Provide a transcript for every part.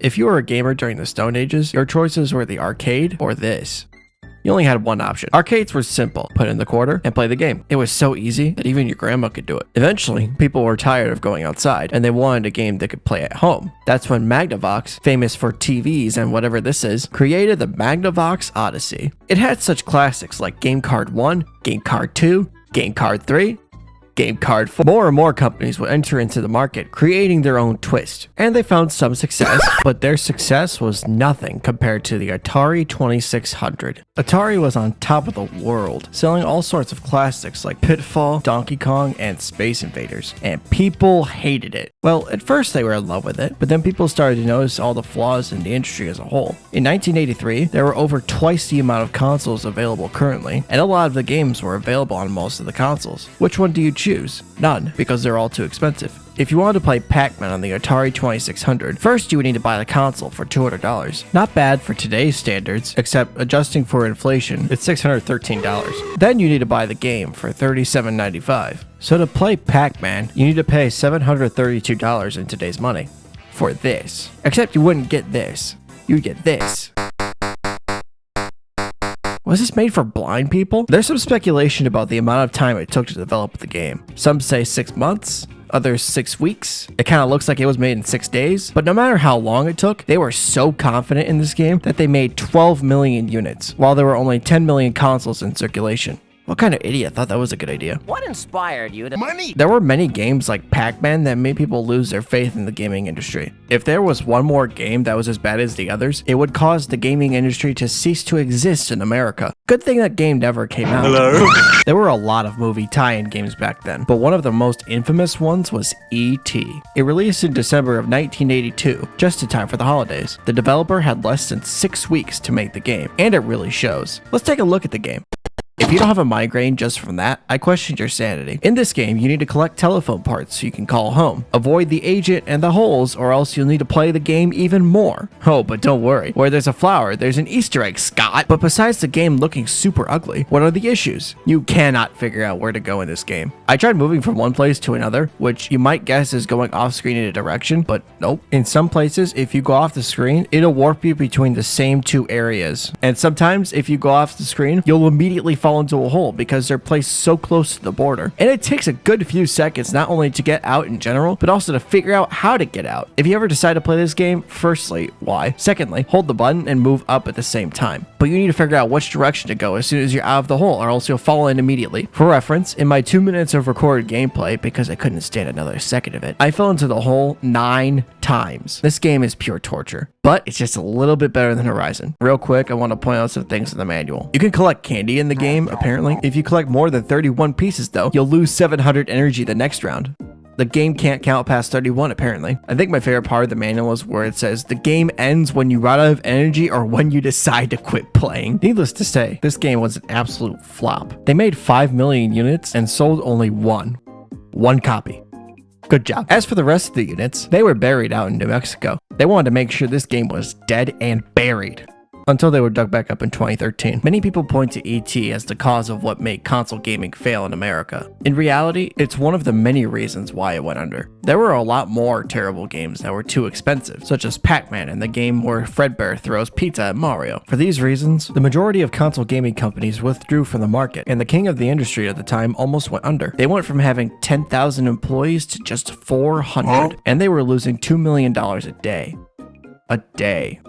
If you were a gamer during the Stone Ages, your choices were the arcade or this. You only had one option. Arcades were simple. Put in the quarter and play the game. It was so easy that even your grandma could do it. Eventually, people were tired of going outside and they wanted a game they could play at home. That's when Magnavox, famous for TVs and whatever this is, created the Magnavox Odyssey. It had such classics like Game Card 1, Game Card 2, Game Card 3, Game Card 4. More and more companies would enter into the market, creating their own twist. And they found some success, but their success was nothing compared to the Atari 2600. Atari was on top of the world, selling all sorts of classics like Pitfall, Donkey Kong, and Space Invaders. And people hated it. Well, at first they were in love with it, but then people started to notice all the flaws in the industry as a whole. In 1983, there were over twice the amount of consoles available currently, and a lot of the games were available on most of the consoles. Which one do you choose? None, because they're all too expensive. If you wanted to play Pac-Man on the Atari 2600, first you would need to buy the console for $200. Not bad for today's standards, except adjusting for inflation, it's $613. Then you need to buy the game for $37.95. So to play Pac-Man, you need to pay $732 in today's money. For this. Except you wouldn't get this. You'd get this. Was this made for blind people? There's some speculation about the amount of time it took to develop the game. Some say 6 months, others 6 weeks. It kind of looks like it was made in 6 days, but no matter how long it took, they were so confident in this game that they made 12 million units, while there were only 10 million consoles in circulation. What kind of idiot thought that was a good idea? What inspired you to— Money! There were many games like Pac-Man that made people lose their faith in the gaming industry. If there was one more game that was as bad as the others, it would cause the gaming industry to cease to exist in America. Good thing that game never came out. Hello? There were a lot of movie tie-in games back then, but one of the most infamous ones was E.T. It released in December of 1982, just in time for the holidays. The developer had less than 6 weeks to make the game, and it really shows. Let's take a look at the game. If you don't have a migraine just from that, I question your sanity. In this game, you need to collect telephone parts so you can call home. Avoid the agent and the holes, or else you'll need to play the game even more. Oh, but don't worry. Where there's a flower, there's an Easter egg, Scott. But besides the game looking super ugly, what are the issues? You cannot figure out where to go in this game. I tried moving from one place to another, which you might guess is going off screen in a direction, but nope. In some places, if you go off the screen, it'll warp you between the same two areas. And sometimes, if you go off the screen, you'll immediately fall into a hole because they're placed so close to the border. And it takes a good few seconds not only to get out in general, but also to figure out how to get out. If you ever decide to play this game, firstly, why? Secondly, hold the button and move up at the same time. But you need to figure out which direction to go as soon as you're out of the hole, or else you'll fall in immediately. For reference, in my 2 minutes of recorded gameplay, because I couldn't stand another second of it, I fell into the hole 9 times. This game is pure torture, but it's just a little bit better than Horizon. Real quick, I want to point out some things in the manual. You can collect candy in the game, apparently. If you collect more than 31 pieces though, you'll lose 700 energy the next round. The game can't count past 31 apparently. I think my favorite part of the manual is where it says the game ends when you run out of energy or when you decide to quit playing. Needless to say, this game was an absolute flop. They made 5 million units and sold only one copy. Good job. As for the rest of the units, they were buried out in New Mexico. They wanted to make sure this game was dead and buried. Until they were dug back up in 2013. Many people point to E.T. as the cause of what made console gaming fail in America. In reality, it's one of the many reasons why it went under. There were a lot more terrible games that were too expensive, such as Pac-Man and the game where Fredbear throws pizza at Mario. For these reasons, the majority of console gaming companies withdrew from the market, and the king of the industry at the time almost went under. They went from having 10,000 employees to just 400, and they were losing $2 million a day. A day.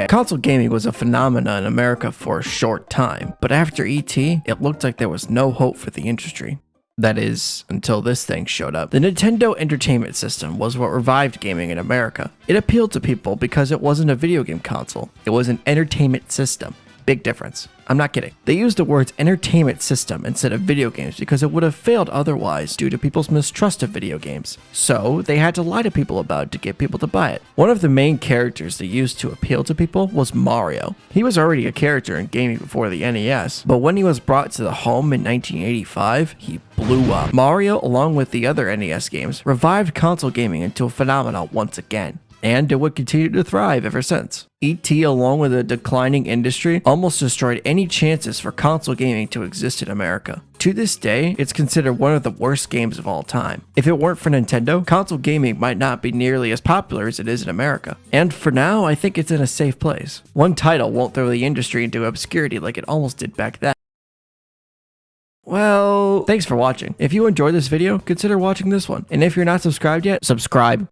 Console gaming was a phenomenon in America for a short time, but after E.T., it looked like there was no hope for the industry. That is, until this thing showed up. The Nintendo Entertainment System was what revived gaming in America. It appealed to people because it wasn't a video game console. It was an entertainment system. Big difference. I'm not kidding. They used the words entertainment system instead of video games because it would have failed otherwise due to people's mistrust of video games. So they had to lie to people about it to get people to buy it. One of the main characters they used to appeal to people was Mario. He was already a character in gaming before the NES, but when he was brought to the home in 1985, he blew up. Mario, along with the other NES games, revived console gaming into a phenomenon once again. And it would continue to thrive ever since. E.T., along with a declining industry, almost destroyed any chances for console gaming to exist in America. To this day, it's considered one of the worst games of all time. If it weren't for Nintendo, console gaming might not be nearly as popular as it is in America. And for now, I think it's in a safe place. One title won't throw the industry into obscurity like it almost did back then. Well, thanks for watching. If you enjoyed this video, consider watching this one. And if you're not subscribed yet, subscribe.